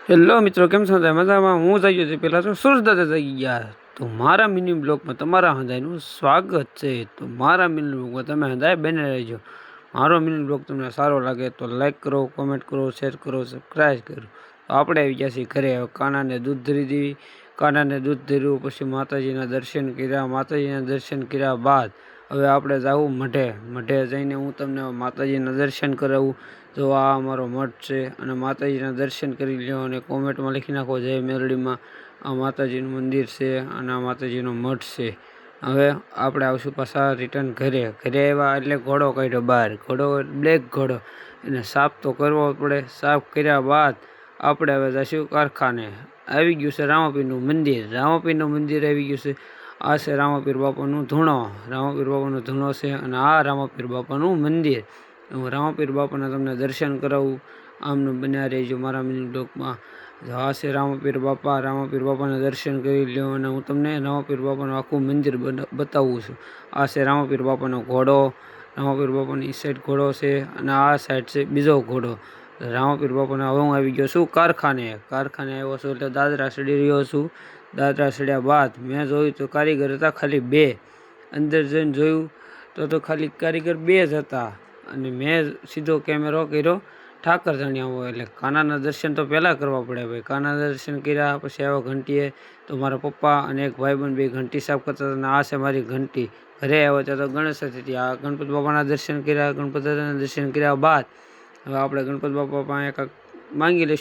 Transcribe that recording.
Hello મિત્રો, કેમ છો? મજામાં? હું જઈ ગયો પહેલાં તો સુરજદાદા જઈ ગયા. તો મારા મિની બ્લોગમાં તમારા હંધાઈનું સ્વાગત છે. તો મારા મિની બ્લોગમાં તમે હંધાઈ બને રહેજો. મારો મિની બ્લોગ તમને સારો લાગે તો લાઈક કરો, કોમેન્ટ કરો, શેર કરો, સબસ્ક્રાઈબ કરો. તો આપણે આવી ગયા છીએ ઘરે. કાનાને દૂધ ધરી દીધી. કાનાને દૂધ ધર્યું, પછી માતાજીના દર્શન કર્યા. માતાજીના દર્શન કર્યા બાદ હવે આપણે જાવું મઢે જઈને હું તમને માતાજીના દર્શન કરાવું. તો આ અમારો મઠ છે અને માતાજીના દર્શન કરી લ્યો અને કોમેન્ટમાં લખી નાખો જય મેલડીમાં. આ માતાજીનું મંદિર છે અને આ માતાજીનો મઠ છે. હવે આપણે આવશું પાછા રિટર્ન ઘરે આવ્યા એટલે ઘોડો કાઢ્યો બહાર. ઘોડો બ્લેક ઘોડો, એને સાફ તો કરવો પડે. સાફ કર્યા બાદ આપણે હવે જઈશું કારખાને. આવી ગયું છે રામાપીરનું મંદિર આવી ગયું છે. આ છે રામાપીર બાપાનું ધૂણો. રામાપીર બાપાનો ધૂણો છે અને આ રામાપીર બાપાનું મંદિર. હું રામાપીર બાપાના તમને દર્શન કરાવું. આમનું બન્યા રહેજો મારા મિની બ્લોગમાં. આ છે રામાપીર બાપાના દર્શન કરી લ્યો અને હું તમને રામાપીર બાપાનું આખું મંદિર બતાવું છું. આ છે રામાપીર બાપાનો ઘોડો. રામાપીર બાપાની ઈ સાઈડ ઘોડો છે અને આ સાઈડ છે બીજો ઘોડો. રામાપીર બાપાના હવે હું આવી ગયો છું કારખાને આવ્યો છું એટલે દાદરા ચડી રહ્યો છું. દાદરા ચડ્યા બાદ મેં જોયું તો કારીગર હતા ખાલી 2. અંદર જઈને જોયું તો ખાલી કારીગર 2 જ હતા અને મેં સીધો કેમેરો કર્યો ઠાકર ધણિયાઓ. એટલે કાનાના દર્શન તો પહેલાં કરવા પડે ભાઈ. કાનાના દર્શન કર્યા પછી આવ્યો ઘંટીએ. તો મારા પપ્પા અને એક ભાઈબંધ 2 ઘંટી સાફ કરતા હતા અને આ છે મારી ઘંટી. ઘરે આવ્યો ત્યાં તો ગણેશ ચતુર્થી. આ ગણપતિ બાપાના દર્શન કર્યા. ગણપતિ દાદાના દર્શન કર્યા બાદ હવે આપણે ગણપતિ બાપા પાસે કાંઈક માંગી લઈશું.